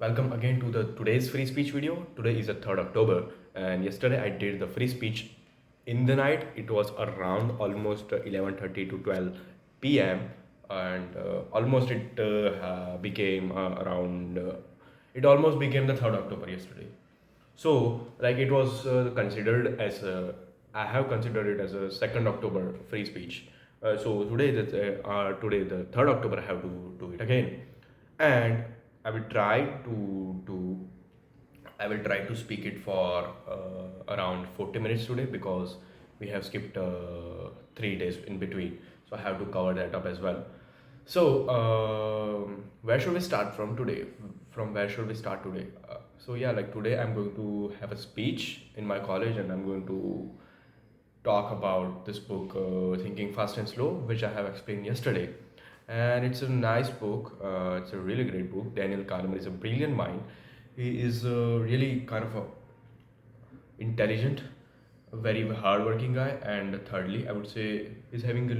Welcome again to the today's free speech video. Today is the 3rd October and yesterday I did the free speech in the night. It was around almost 11:30 to 12 p.m. and almost it became around it almost became the 3rd October yesterday. So like it was considered as a, I have considered it as a 2nd October free speech. So today the 3rd October I have to do it again, and I will try to I will try to speak it for around 40 minutes today because we have skipped 3 days in between, so I have to cover that up as well. So, where should we start from today? From where should we start today? So yeah, like today I'm going to have a speech in my college, and I'm going to talk about this book, Thinking Fast and Slow, which I have explained yesterday. And it's a nice book. It's a really great book. Daniel Kahneman is a brilliant mind. He is really kind of a intelligent, a very hardworking guy, and thirdly, I would say he's having a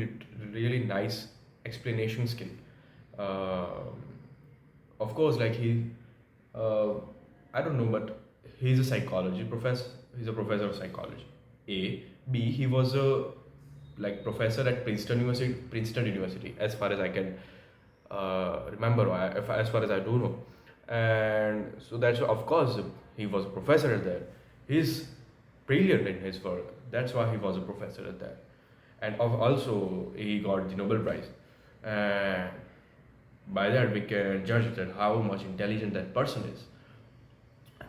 really nice explanation skill. Um of course, like uh, I don't know, but he's a psychology professor. He's a professor of psychology. A, B, he was a like professor at Princeton University. Princeton University, as far as I can remember, as far as I do know. And so that's, of course, he was a professor at that. He's brilliant in his work. That's why he was a professor at that. And also, he got the Nobel Prize. And by that, we can judge that how much intelligent that person is.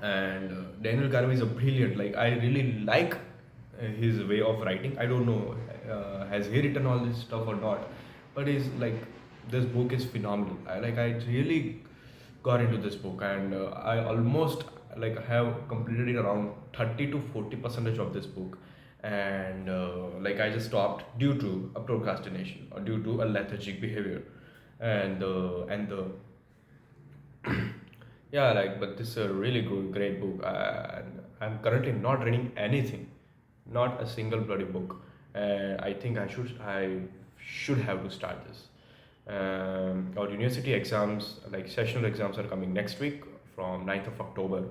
And Daniel Kahneman is a brilliant. Like I really like his way of writing. I don't know has he written all this stuff or not, but he's like this book is phenomenal. I really got into this book, and I almost like have completed it around 30 to 40 percentage of this book, and like I just stopped due to a procrastination or due to a lethargic behavior, and the yeah, like, but this is a really good, great book. And I'm currently not reading anything, not a single bloody book. And I should have to start this. Our university exams, like sessional exams, are coming next week from 9th of October,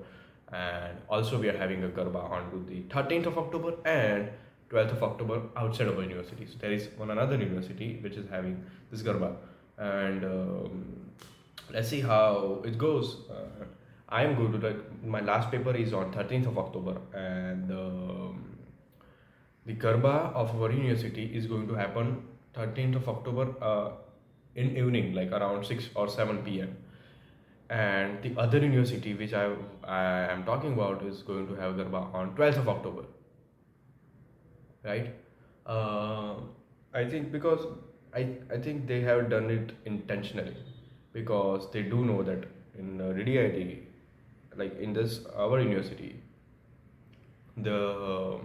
and also we are having a Garba on to the 13th of October and 12th of October outside of our university. So there is one another university which is having this Garba, and let's see how it goes. I am going to, like, my last paper is on 13th of October, and the Garba of our university is going to happen 13th of October in evening, like around 6 or 7 p.m. And the other university which I am talking about is going to have Garba on 12th of October, right? Uh, I think because I think they have done it intentionally because they do know that in RDIT, like in this our university, the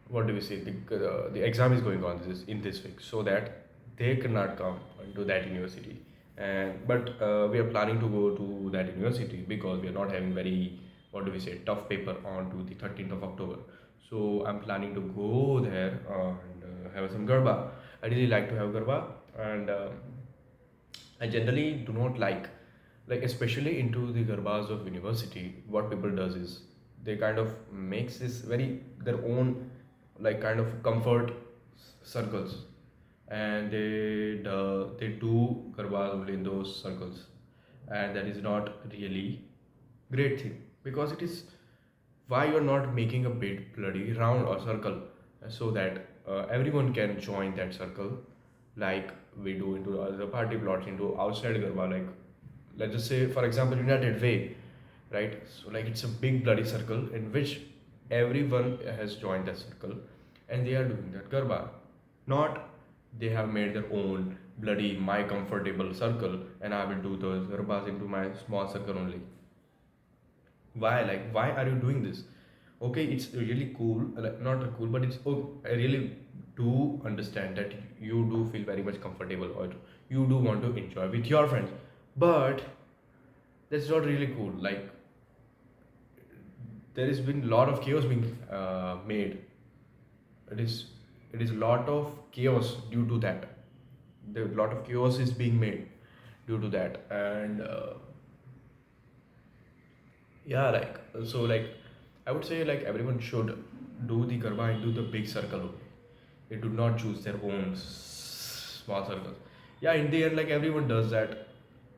what do we say, the exam is going on this in this week, so that they cannot come to that university. And but we are planning to go to that university because we are not having very, what do we say, tough paper on to the 13th of October. So I'm planning to go there and have some garba. I really like to have garba, and I generally do not like especially into the garbas of university. What people does is they kind of makes this very their own, like kind of comfort circles, and they do garbas only in those circles, and that is not really great thing because it is why you're not making a big bloody round or circle so that everyone can join that circle, like we do into other party plots into outside Garba. Like let's just say for example United Way, right? So like it's a big bloody circle in which everyone has joined that circle, and they are doing that Garba. Not they have made their own bloody my comfortable circle and I will do those Garbas into my small circle only. Why? Like, why are you doing this? Okay, it's really cool, like, not cool, but it's, oh, I really do understand that you do feel very much comfortable or you do want to enjoy with your friends, but that's not really cool. Like, there has been a lot of chaos being made. It is, it is a lot of chaos due to that. The lot of chaos is being made due to that, and Yeah, I would say like everyone should do the garba into the big circle only. They do not choose their own small circles. Yeah, in the end, like everyone does that,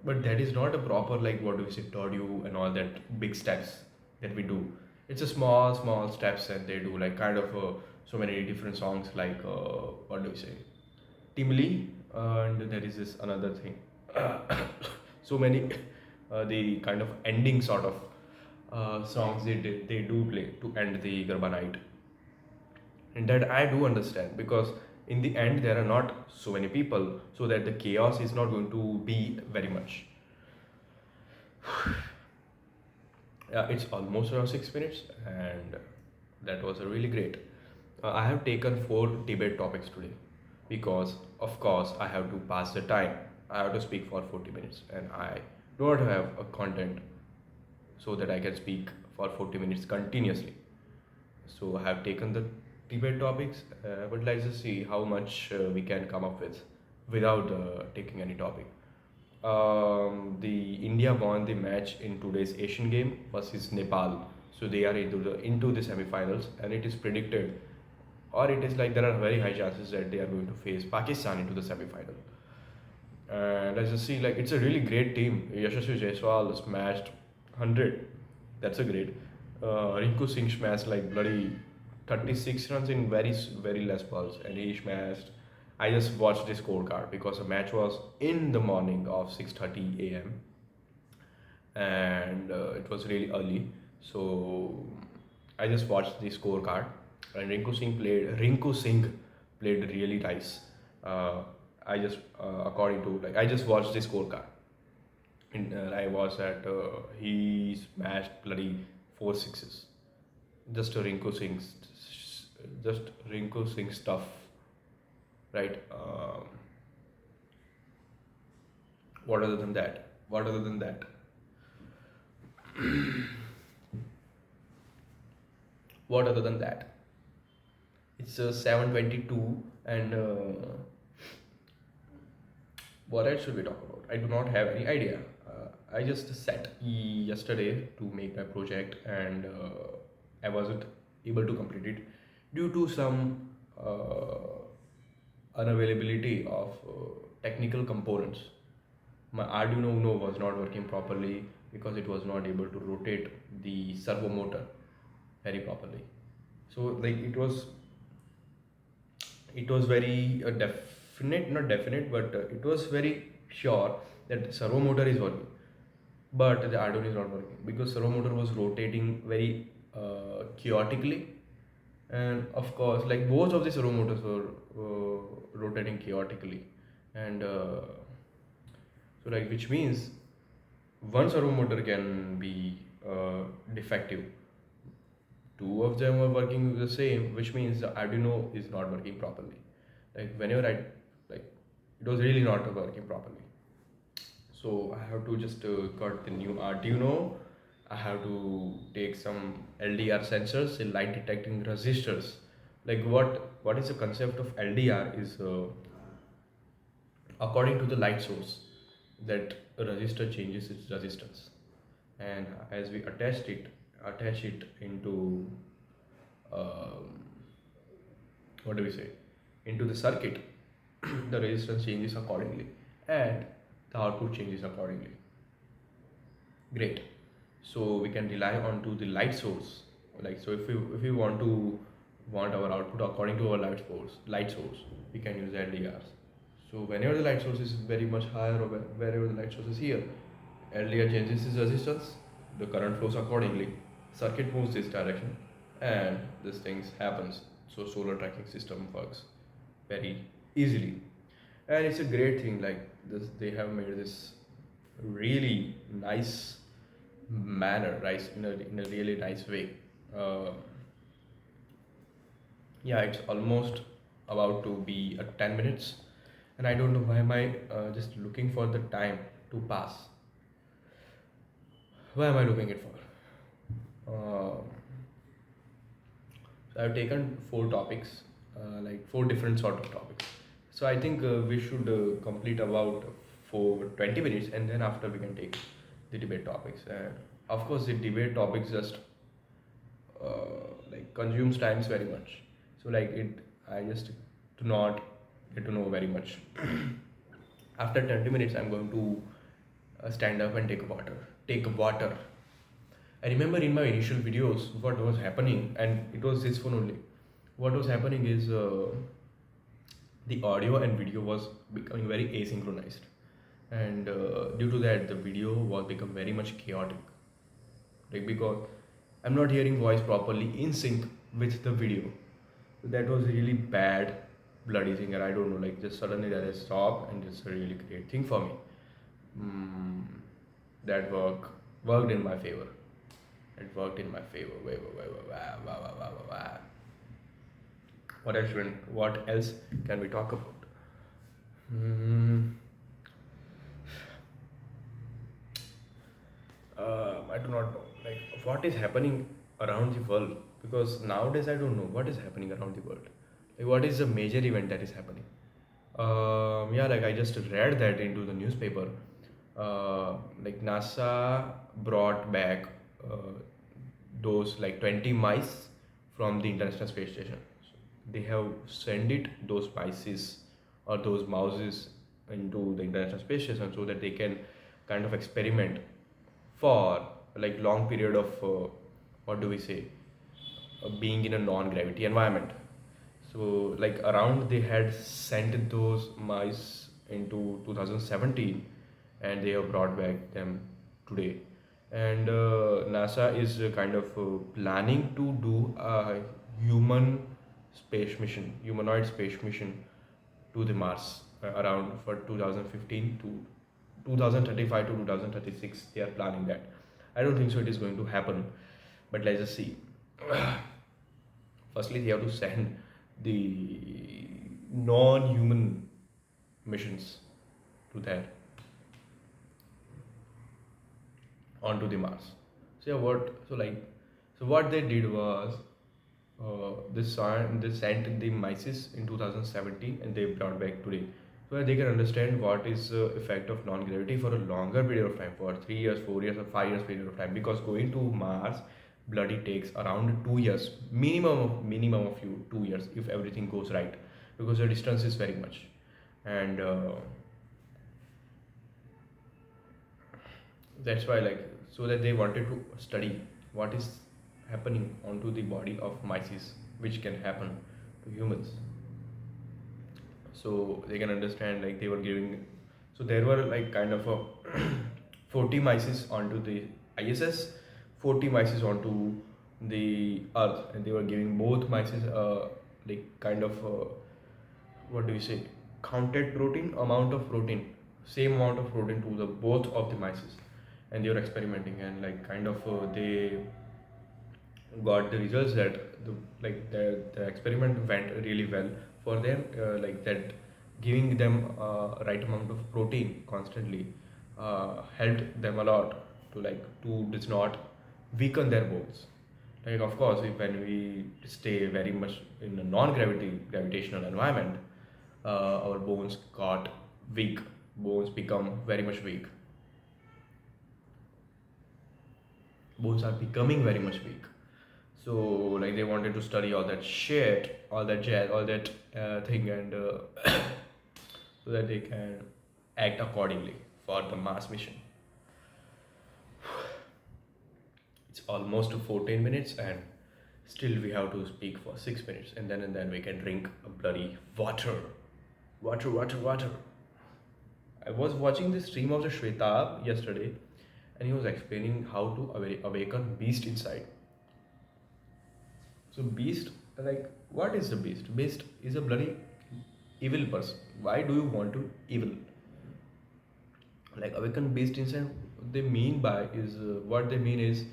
but that is not a proper like what do we say, tordio and all that big steps that we do. It's a small steps that they do like kind of so many different songs like what do we say, Timely, and there is this another thing. So many the kind of ending sort of songs they do play to end the Garba night, and that I do understand because in the end there are not so many people, so that the chaos is not going to be very much. Yeah, it's almost around 6 minutes, and that was a really great. I have taken four debate topics today because, of course, I have to pass the time. I have to speak for 40 minutes, and I do not have a content so that I can speak for 40 minutes continuously. So I have taken the debate topics, but let's just see how much we can come up with without taking any topic. The India won the match in today's Asian game versus Nepal, so they are into the semi-finals, and it is predicted, or it is like there are very high chances that they are going to face Pakistan into the semi-final. And let's just see, like it's a really great team. Yashasvi Jaiswal smashed 100. That's a great. Rinku Singh smashed like bloody 36 runs in very less balls, and he smashed. I just watched the scorecard because the match was in the morning of 6:30 a.m. and it was really early. So I just watched the scorecard, and Rinku Singh played really nice. I just according to like I just watched the scorecard. I was at he smashed bloody four sixes. Just a just Rinku Singh stuff, right? What other than that? What other than that? What other than that? It's 7:22, and what else should we talk about? I do not have any idea. I just sat yesterday to make my project, and I wasn't able to complete it due to some unavailability of technical components. My Arduino Uno was not working properly because it was not able to rotate the servo motor very properly. So like it was very definite, not definite, but it was very sure that the servo motor is working, but the Arduino is not working because servo motor was rotating very chaotically, and of course, like both of the servo motors were rotating chaotically, and so like which means one servo motor can be defective. Two of them were working the same, which means the Arduino is not working properly. Like whenever I like, it was really not working properly. So I have to just got the new Arduino. I have to take some LDR sensors, the light detecting resistors. Like what is the concept of LDR is according to the light source that a resistor changes its resistance, and as we attach it into um, what do we say, into the circuit, the resistance changes accordingly, and the output changes accordingly. Great. So we can rely on to the light source. Like so, if we want our output according to our light source, we can use LDRs. So whenever the light source is very much higher, or wherever the light source is here, LDR changes its resistance, the current flows accordingly, circuit moves this direction, and this things happens. So solar tracking system works very easily, and it's a great thing. Like this, they have made this really nice manner, right? In a really nice way. Uh, yeah, it's almost about to be 10 minutes, and I don't know why am I just looking for the time to pass. Why am I looking it for? So I've taken four topics, like four different sort of topics. So I think we should complete about for 20 minutes, and then after we can take the debate topics, and of course the debate topics just like consumes times very much. So like it, I just do not get to know very much. After 20 minutes, I'm going to stand up and take a water. Take a water. I remember in my initial videos what was happening, and it was this phone only. What was happening is the audio and video was becoming very asynchronized, and due to that, the video was become very much chaotic. Like because I'm not hearing voice properly in sync with the video. So that was really bad, bloody thing, and I don't know. Like just suddenly that has stopped, and it's a really great thing for me. Mm, that worked in my favor. It worked in my favor. What else can we talk about? Mm, I do not know. Like what is happening around the world? Because nowadays I don't know what is happening around the world. Like what is the major event that is happening? Yeah, like I just read that into the newspaper. Like NASA brought back those like 20 mice from the International Space Station. So they have sent it those mice or those mouses into the International Space Station so that they can kind of experiment for like long period of what do we say, being in a non-gravity environment. So like around they had sent those mice into 2017, and they have brought back them today. And NASA is kind of planning to do a human humanoid space mission to the Mars around for 2015 to 2035 to 2036. They are planning that. I don't think so. It is going to happen, but let's just see. Firstly, they have to send the non-human missions to there onto the Mars. So yeah, what they did was they sent the mice in 2017 and they brought back today, so that they can understand what is the effect of non-gravity for a longer period of time, for 3 years, 4 years, or 5 years period of time. Because going to Mars bloody takes around 2 years, minimum of 2 years if everything goes right, because the distance is very much, and that's why like so that they wanted to study what is happening onto the body of mice, which can happen to humans, so they can understand. Like they were giving, so there were like kind of a 40 mice onto the ISS, 40 mice onto the Earth, and they were giving both mice like kind of what do you say, counted protein, amount of protein, same amount of protein to the both of the mice, and they were experimenting, and like kind of they got the results that the experiment went really well for them, like that giving them right amount of protein constantly helped them a lot to like to does not weaken their bones. Like of course when we stay very much in a gravitational environment, our bones got weak, bones become very much weak, bones are becoming very much weak. So like they wanted to study all that shit, all that jazz, all that thing, and so that they can act accordingly for the Mars mission. It's almost 14 minutes, and still we have to speak for 6 minutes, and then we can drink a bloody water. Water. I was watching the stream of the Shwetab yesterday, and he was explaining how to awaken beast inside. So beast, like what is the beast? Beast is a bloody evil person. Why do you want to evil? Like awaken beast inside. What they mean by is what they mean is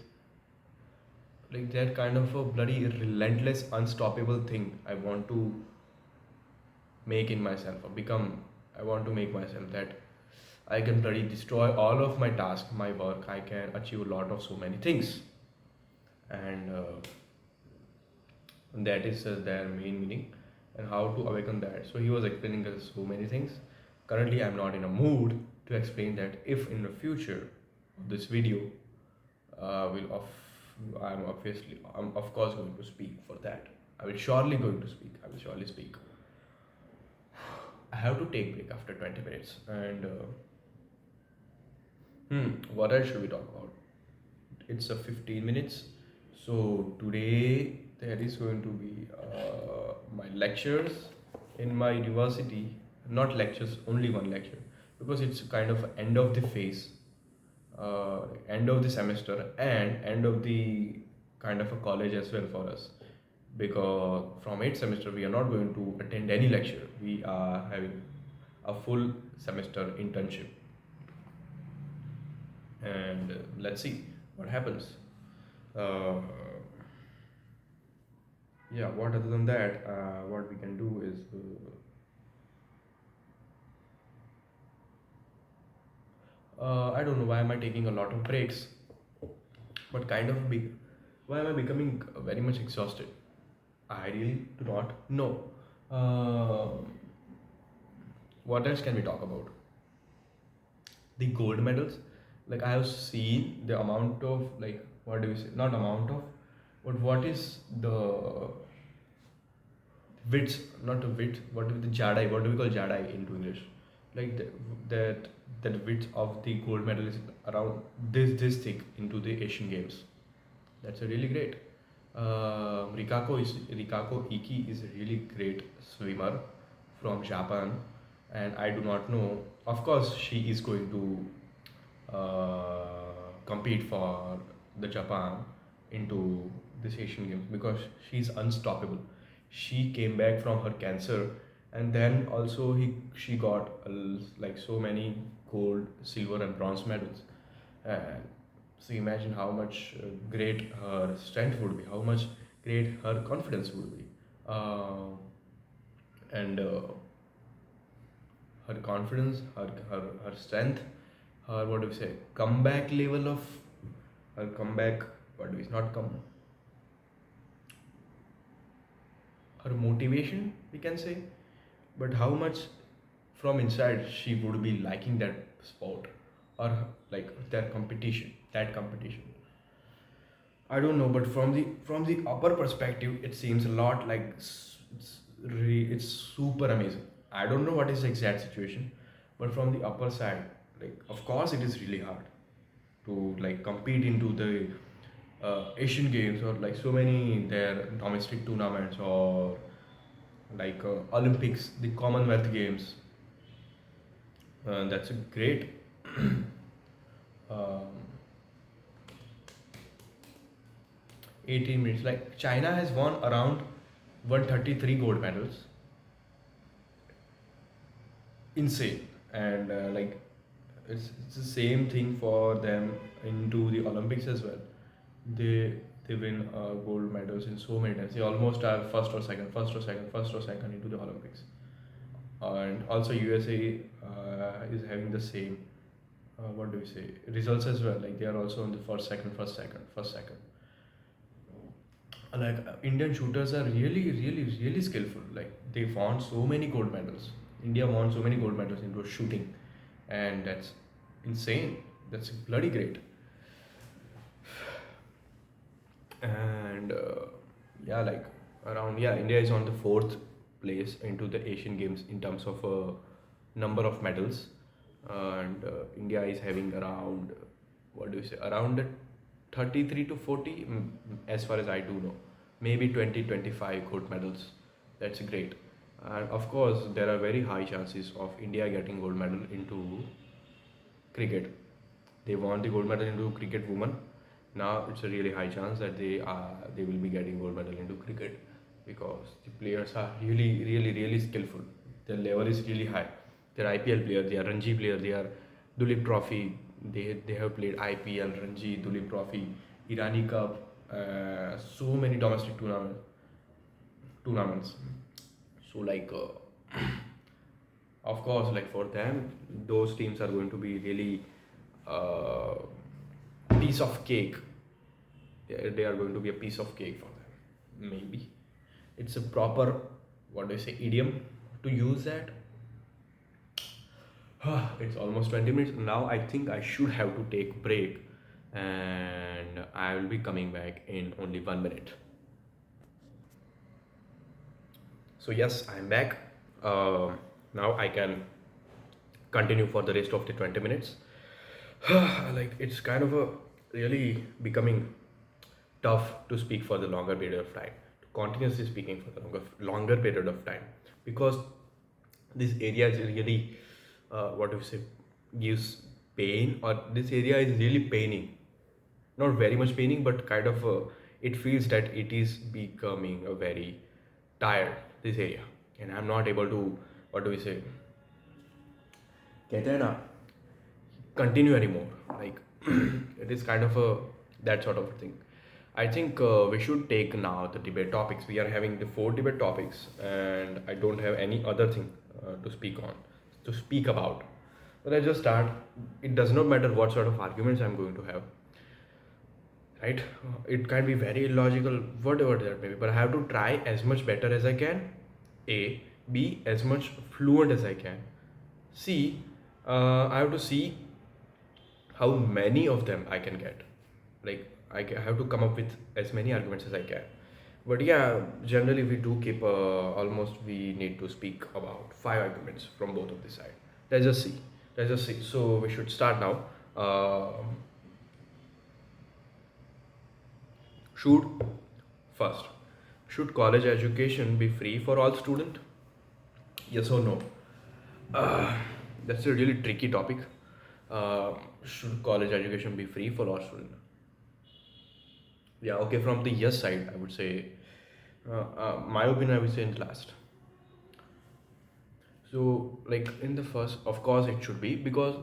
like that kind of a bloody relentless, unstoppable thing. I want to make in myself or become. I want to make myself that I can bloody destroy all of my tasks, my work. I can achieve a lot of so many things, and that is their main meaning, and how to awaken that. So he was explaining us so many things. Currently, I'm not in a mood to explain that. If in the future of this video, will of I'm of course going to speak for that. I will surely going to speak. I will surely speak. I have to take break after 20 minutes. And what else should we talk about? It's a 15 minutes. So today there is going to be my lectures in my university. Not lectures, only one lecture, because it's kind of end of the phase, end of the semester, and end of the kind of a college as well for us. Because from 8th semester we are not going to attend any lecture. We are having a full semester internship, and let's see what happens. Uh, yeah, what other than that, what we can do is I don't know why am I taking a lot of breaks, but kind of big. Why am I becoming very much exhausted? I really do not know. Uh, what else can we talk about? The gold medals. Like I have seen the amount of, like, what do we say? Not amount of, but what is the width? Not the width. What is the jadai? What do we call jadai into English? Like that that width of the gold medal is around this thick into the Asian Games. That's a really great. Rikako Iki is a really great swimmer from Japan, and I do not know. Of course, she is going to compete for the Japan into this Asian Games because she's unstoppable. She came back from her cancer, and then also she got like so many gold, silver, and bronze medals. And so imagine how much great her strength would be, how much great her confidence would be, and her confidence, her strength, her, what do we say, comeback level of her comeback. What do we not come? Her motivation, we can say, but how much from inside she would be liking that sport, or like that competition. I don't know, but from the upper perspective, it seems a lot like it's super amazing. I don't know what is the exact situation, but from the upper side, like of course it is really hard to like compete into the Asian Games, or like so many their domestic tournaments, or like Olympics, the Commonwealth Games. That's a great. um, 18 minutes. Like China has won around 133 gold medals. Insane. And like it's the same thing for them into the Olympics as well. They win gold medals in so many times. They almost are first or second, first or second, first or second into the Olympics. And also USA is having the same. What do we say? Results as well. Like they are also in the first, second, first, second, first, second. Like Indian shooters are really, really, really skillful. Like they won so many gold medals. India won so many gold medals into shooting, and that's insane. That's bloody great. And yeah, like around, yeah, India is on the fourth place into the Asian Games in terms of number of medals, and India is having around, what do you say, around 33 to 40, as far as I do know, maybe 20 25 gold medals. That's great. And of course there are very high chances of India getting gold medal into cricket. They won the gold medal into cricket women. Now it's a really high chance that they will be getting gold medal into cricket, because the players are really, really, really skillful. Their level is really high. They're IPL players, they are Ranji players, they are Dulip Trophy. They have played IPL, Ranji, Dulip Trophy, Irani Cup, so many domestic tournaments. So like, of course, like for them, those teams are going to be really uh, piece of cake. They are going to be a piece of cake for them. Maybe it's a proper, what do you say, idiom to use that. It's almost 20 minutes now. I think I should have to take break, and I will be coming back in only 1 minute. So yes, I'm back. Now I can continue for the rest of the 20 minutes. Like it's kind of a really becoming tough to speak for the longer period of time, to continuously speaking for the longer period of time, because this area is really what do you say, gives pain, or this area is really paining, not very much paining, but kind of it feels that it is becoming a very tired, this area, and I'm not able to, what do we say, कहते हैं ना, continue anymore. Like it is kind of a that sort of thing. I think we should take now the debate topics. We are having the four debate topics, and I don't have any other thing to speak on, to speak about. But I just start. It does not matter what sort of arguments I'm going to have, right? It can be very illogical, whatever that may be, but I have to try as much better as I can. A, B, as much fluent as I can. C, I have to see how many of them I can get. Like have to come up with as many arguments as I can. But yeah, generally we do keep almost we need to speak about five arguments from both of the side. Let's just see. Let's just see. So we should start now. Should first should college education be free for all students? Yes or no? Uh, that's a really tricky topic. Should college education be free for all students? Yeah, okay. From the yes side, I would say, my opinion, I would say in the last. So, like in the first, of course, it should be, because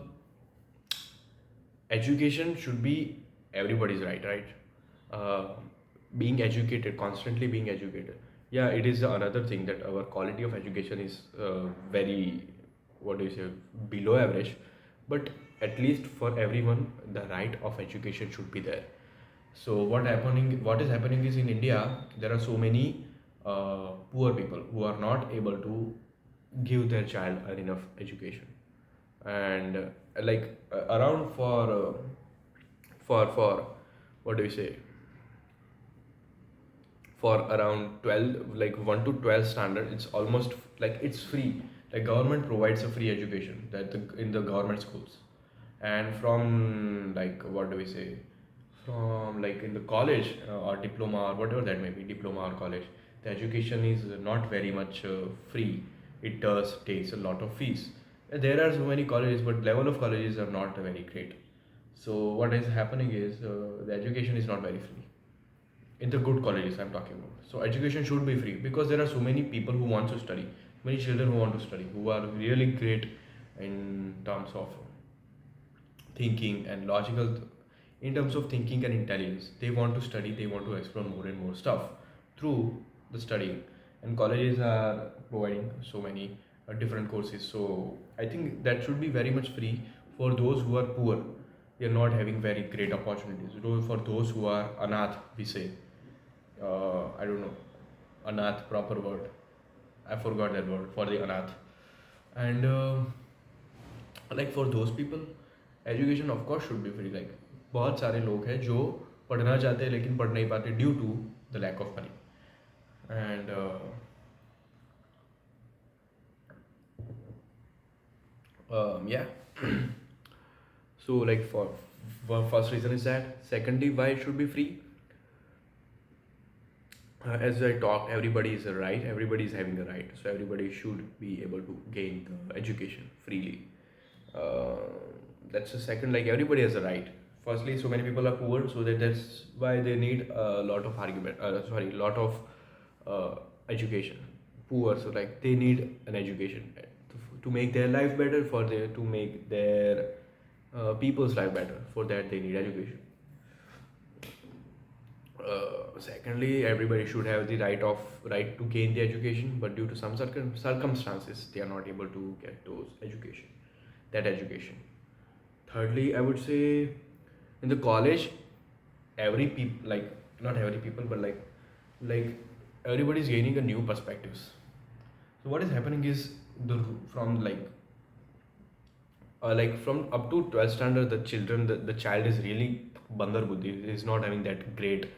education should be everybody's right, right? Uh, Being educated, constantly being educated. Yeah, it is another thing that our quality of education is very, what do you say, below average. But at least for everyone, the right of education should be there. So what is happening is, in India there are so many poor people who are not able to give their child an enough education, and around for what do you say, for around 12, like 1 to 12 standard, it's almost like it's free. Like government provides a free education in the government schools, and from, like, what do we say, from, like, in the college or diploma or whatever that may be, diploma or college, the education is not very much free. It does takes a lot of fees. There are so many colleges, but level of colleges are not very great. So what is happening is, the education is not very free in the good colleges I'm talking about. So education should be free, because there are so many people who want to study, many children who want to study, who are really great in terms of thinking and logical, in terms of thinking and intelligence. They want to study, they want to explore more and more stuff through the studying, and colleges are providing so many different courses. So I think that should be very much free for those who are poor. They are not having very great opportunities. For those who are anath, we say, I don't know, anath proper word. I forgot that word for the anath. And like for those people, education of course should be free. Like बहुत सारे लोग हैं जो पढ़ना चाहते हैं लेकिन पढ़ नहीं पाते due to the lack of money. And yeah. So like for first reason is that. Secondly, why it should be free? As I talked, everybody is a right, everybody is having a right, so everybody should be able to gain the education freely. uh, that's the second. Like everybody has a right. Firstly, so many people are poor, so that's why they need a lot of argument, lot of education. Poor, so like they need an education to make their life better, to make their people's life better. For that they need education. Secondly, everybody should have the right to gain the education, but due to some circumstances, they are not able to get that education. Thirdly, I would say, in the college, every people, like not every people, but like everybody is gaining a new perspectives. So what is happening is, the from like like from up to 12th standard, the child is really bandar buddhi, is not having that great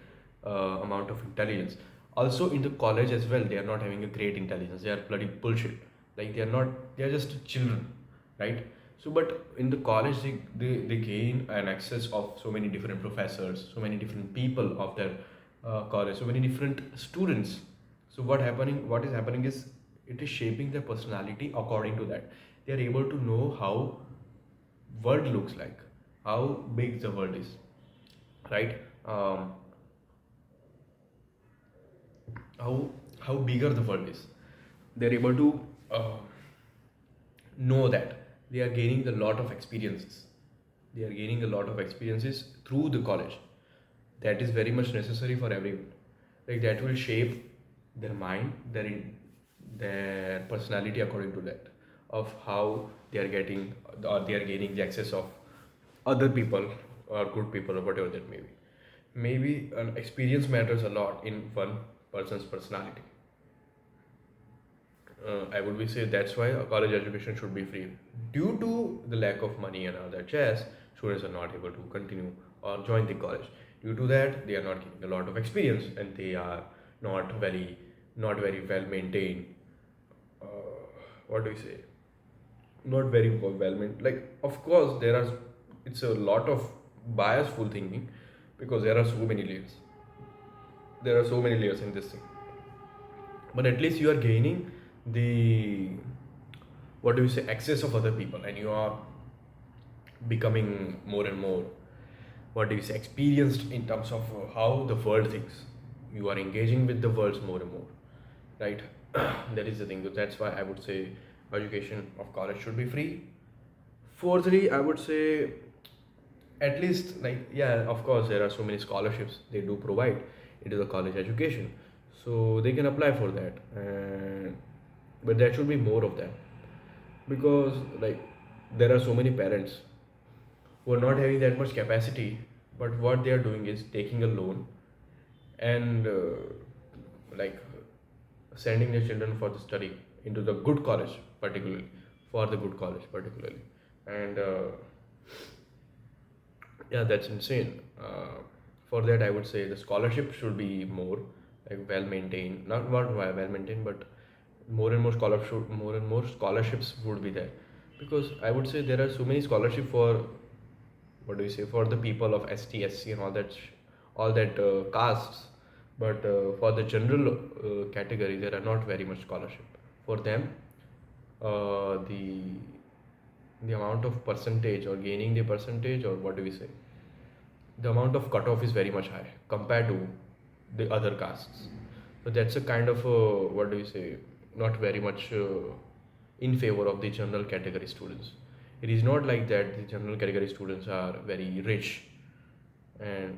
amount of intelligence. Also in the college as well, they are not having a great intelligence, they are bloody bullshit. Like they are not, they are just children, right? So but in the college they gain an access of so many different professors, so many different people of their college, so many different students. So what is happening is it is shaping their personality according to that. They are able to know how world looks like, how big the world is, right? How bigger the world is. They're able to uh, know that they are gaining a lot of experiences. They are gaining a lot of experiences through the college. That is very much necessary for everyone. Like that will shape their mind, their personality according to that, of how they are getting or they are gaining the access of other people or good people or whatever that may be. Maybe an experience matters a lot in one person's personality. I would be say that's why a college education should be free. Due to the lack of money and other chairs, students are not able to continue or join the college. Due to that, they are not getting a lot of experience and they are not very well maintained. What do we say? Not very well maintained. Like of course there are. It's a lot of biasful thinking because there are so many layers. There are so many layers in this thing, but at least you are gaining the, what do you say, access of other people, and you are becoming more and more, what do you say, experienced in terms of how the world thinks. You are engaging with the world more and more, right? That is the thing. So that's why I would say education of college should be free. Fourthly, I would say at least, like, yeah, of course there are so many scholarships they do provide into the college education, so they can apply for that. And but there should be more of that, because like there are so many parents who are not having that much capacity, but what they are doing is taking a loan and like sending their children for the study into the good college, particularly for the good college particularly. And yeah, that's insane. For that I would say the scholarship should be more like well maintained, not well maintained, but more and more scholarships would be there. Because I would say there are so many scholarship for, what do you say, for the people of ST, SC and all that castes, but for the general category there are not very much scholarship for them. The amount of percentage or gaining the percentage, or what do we say, the amount of cutoff is very much high compared to the other castes. So that's a kind of what do you say, not very much in favor of the general category students. It is not like that the general category students are very rich, and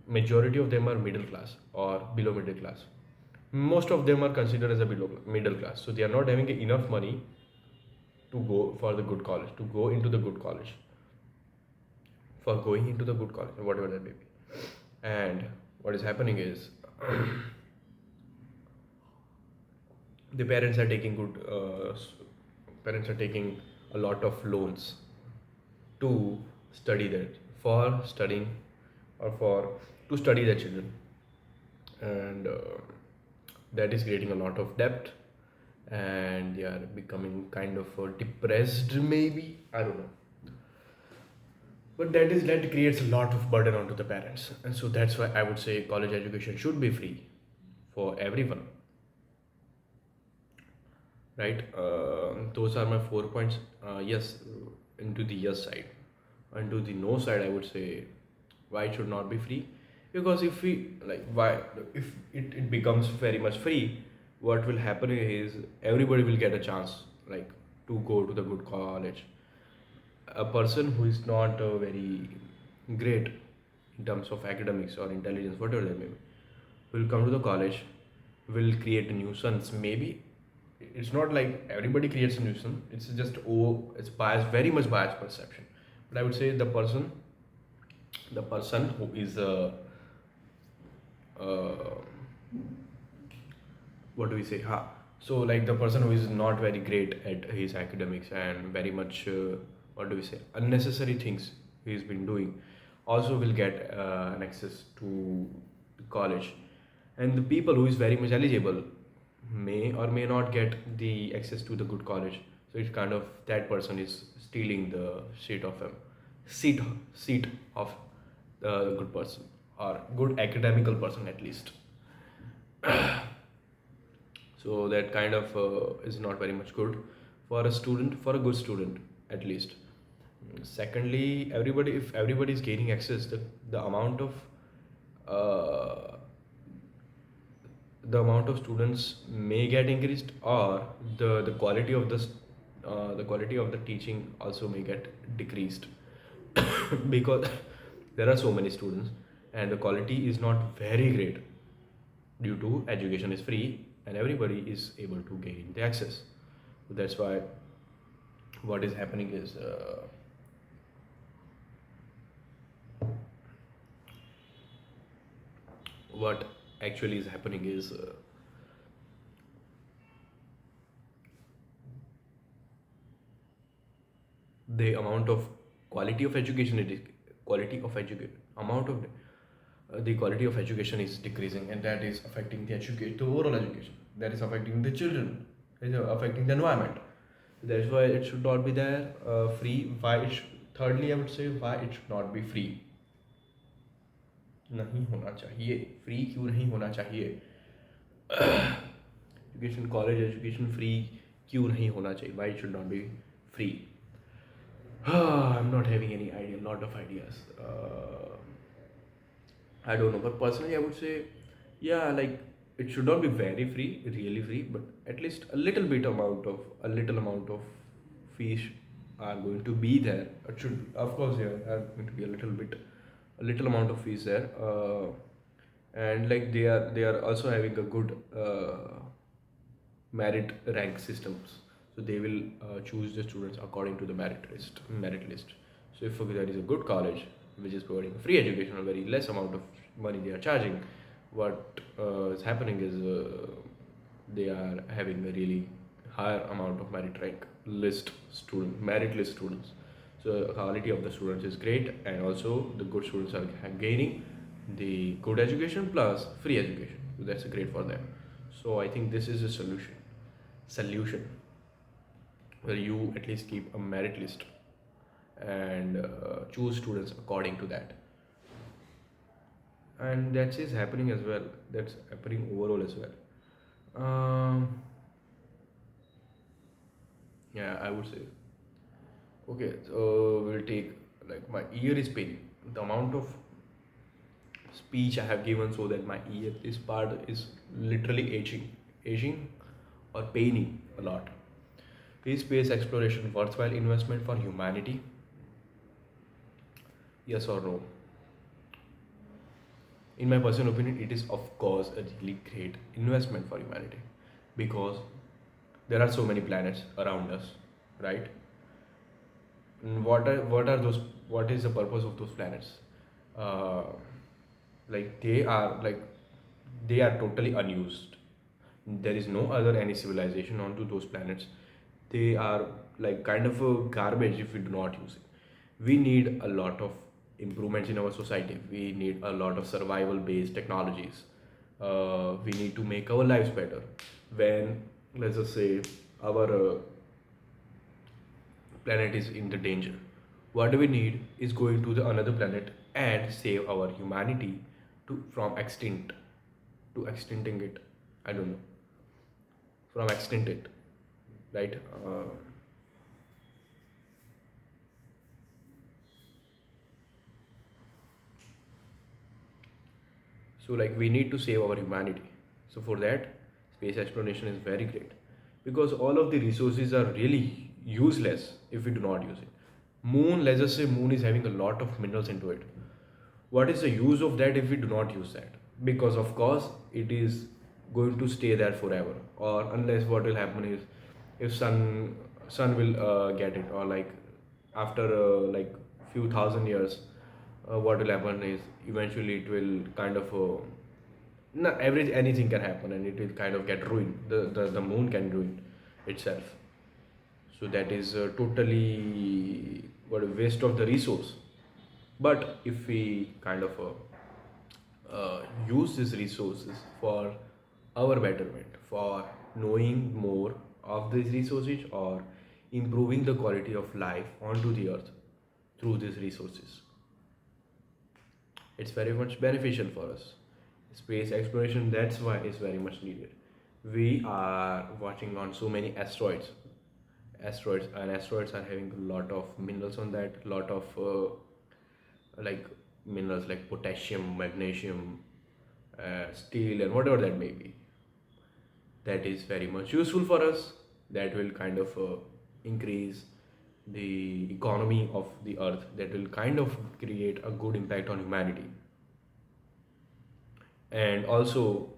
majority of them are middle class or below middle class. Most of them are considered as a below middle class, so they are not having enough money to go for the good college, to go into the good college, for going into the good college, whatever that may be. And what is happening is the parents are taking parents are taking a lot of loans to study that, for studying or for to study their children. And that is creating a lot of debt, and they are becoming kind of depressed, maybe, I don't know. But that creates a lot of burden onto the parents, and so that's why I would say college education should be free for everyone, right? Those are my 4 points. Yes, into the yes side. And to the no side, I would say why it should not be free. Because if we like, why, if it becomes very much free, what will happen is everybody will get a chance, like, to go to the good college. A person who is not very great in terms of academics or intelligence, whatever they may be, will come to the college, will create a nuisance. Maybe it's not like everybody creates a nuisance. It's just, oh, it's biased, very much biased perception. But I would say the person who is uh, what do we say? So like the person who is not very great at his academics and very much what do we say, unnecessary things he's been doing, also will get an access to college. And the people who is very much eligible may or may not get the access to the good college. So it's kind of that person is stealing the seat seat of the good person, or good academical person at least. So that kind of is not very much good for a student, for a good student at least. Secondly, everybody, if everybody is gaining access, the amount of uh, the amount of students may get increased, or the quality of the quality of the teaching also may get decreased. Because there are so many students and the quality is not very great, due to education is free and everybody is able to gain the access. So that's why what is happening is what actually is happening is the amount of quality of education it is quality of education amount of the quality of education is decreasing, and that is affecting the overall education, that is affecting the children, is affecting the environment. That's why it should not be there free. Thirdly, I would say why it should not be free. नहीं होना चाहिए, free क्यों नहीं होना चाहिए? Education, college education free क्यों नहीं होना चाहिए? Why it should not be free? I'm not having any idea, lot of ideas. I don't know, but personally, I would say, yeah, like it should not be very free, really free, but at least a little amount of fees are going to be there. It should, of course, yeah, are going to be a little amount of fees there, and like they are also having a good merit rank systems. So they will choose the students according to the merit list. So if there is a good college which is providing free education, a very less amount of money they are charging, what is happening is they are having a really higher amount of merit list students. So the quality of the students is great, and also the good students are gaining the good education plus free education. So that's great for them. So I think this is a solution where you at least keep a merit list and choose students according to that. And that is happening as well, that's happening overall as well. Yeah, I would say, okay, so we'll take, like, my ear is paining, the amount of speech I have given, so that my ear, this part is literally aging or paining a lot. Is space exploration worthwhile investment for humanity? Yes or no? In my personal opinion, it is of course a really great investment for humanity, because there are so many planets around us, right? And what are those? What is the purpose of those planets? Uh, like they are totally unused. There is no other any civilization onto those planets. They are like kind of a garbage if we do not use it. We need a lot of improvements in our society. We need a lot of survival based technologies. We need to make our lives better. When, let's just say, our planet is in the danger, what do we need is going to the another planet and save our humanity to from extinct to extincting it. I don't know, from extinct it, right? So like we need to save our humanity. So for that, space exploration is very great, because all of the resources are really useless if we do not use it. Moon, let's just say moon is having a lot of minerals into it. What is the use of that if we do not use that? Because of course it is going to stay there forever, or unless what will happen is, if sun will get it, or like after like few thousand years, what will happen is eventually it will kind of no, anything can happen and it will kind of get ruined. The moon can ruin itself. So that is totally what a waste of the resource. But if we kind of use these resources for our betterment, for knowing more of these resources or improving the quality of life onto the earth through these resources, it's very much beneficial for us. Space exploration, that's why it's very much needed. We are watching on so many asteroids, and asteroids are having a lot of minerals on that, lot of like minerals like potassium, magnesium, steel, and whatever that may be. That is very much useful for us. That will kind of increase the economy of the earth. That will kind of create a good impact on humanity. And also,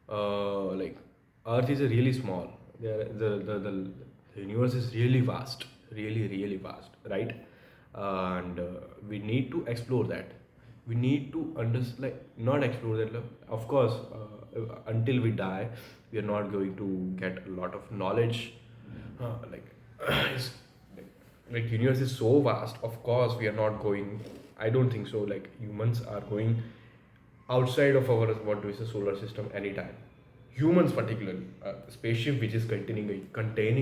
like earth is a really small. The universe is really vast, really vast, right? And we need to explore that. We need to understand, like, not explore that, like, of course, until we die we are not going to get a lot of knowledge, like it's, like universe is so vast, of course we are not going, I don't think so, like humans are going outside of our, what do we say, solar system anytime. Humans particularly, a spaceship which is containing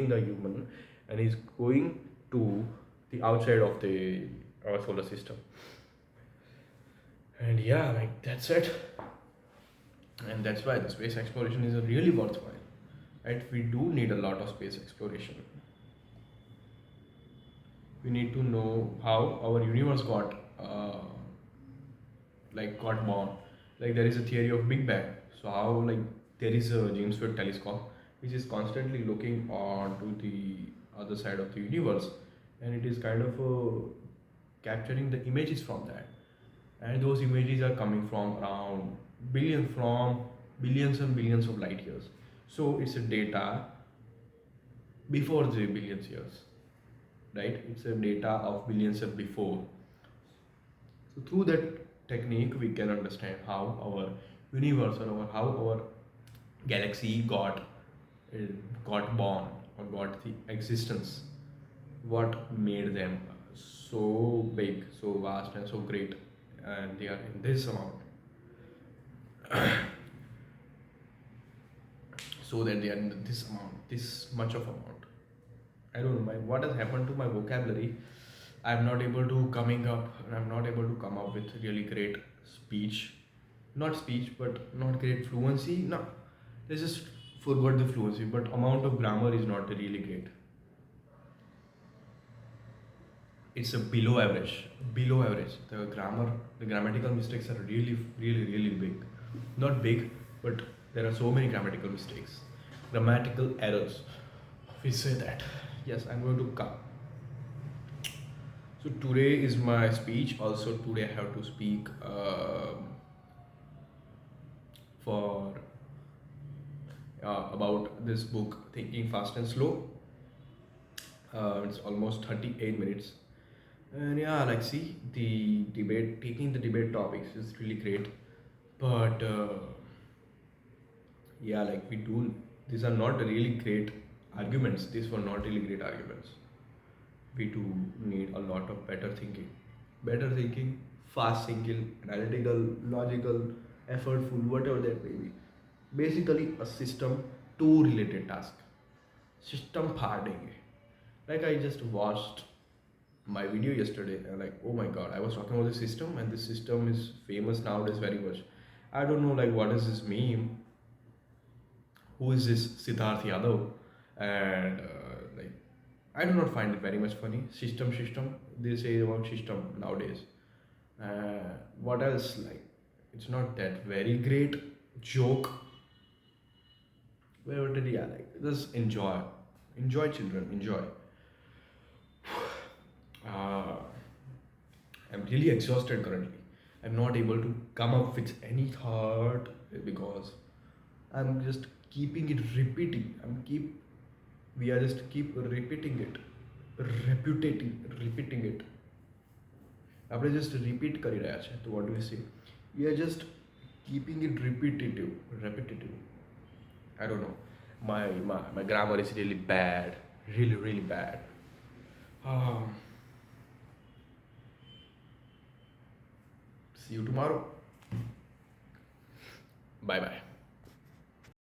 the human and is going to the outside of the our solar system. And yeah, like that's it. And that's why the space exploration is a really worthwhile, right? We do need a lot of space exploration. We need to know how our universe got born. Like there is a theory of Big Bang. So how, like, there is a James Webb telescope which is constantly looking onto the other side of the universe, and it is kind of capturing the images from that. And those images are coming from billions and billions of light years. So it's a data before the billions years, right? It's a data of billions of before. So through that technique, we can understand how our universe or how our galaxy uh, got born or got the existence. What made them so big, so vast, and so great, and they are in this amount, so that they are in this amount, this much of amount. I don't know what has happened to my vocabulary. I'm not able to coming up, and I'm not able to come up with really great speech. Not speech, but not great fluency. No, they just forgot the fluency, but amount of grammar is not really great. It's a below average. Below average. The grammatical mistakes are really big. Not big, but there are so many grammatical mistakes, grammatical errors. We say that. Yes, I'm going to come. So today is my speech. Also today I have to speak for about this book, Thinking Fast and Slow. It's almost 38 minutes. And yeah, like, see, the debate, taking the debate topics is really great. But yeah, like, these are not really great arguments. These were not really great arguments. We do need a lot of better thinking. Better thinking, fast thinking, analytical, logical, effortful, whatever that may be. Basically, a system to related task. System फाड़ देंगे. Like, I just watched my video yesterday and, like, oh my god, I was talking about the system, and this system is famous nowadays very much. I don't know, like, what is this meme, who is this Siddharth Yadav, and like, I do not find it very much funny. System, they say about system nowadays. What else, like, it's not that very great joke. But yeah, like, just enjoy children, enjoy. uh, I'm really exhausted currently. I'm not able to come up with any thought because I'm just keeping it repeating. We are just keep repeating it, repeating it. આપણે just repeat કરી રહ્યા છે. તો what do we say? We are just keeping it repetitive. I don't know. My grammar is really bad, really bad. Um, See you tomorrow. Bye bye.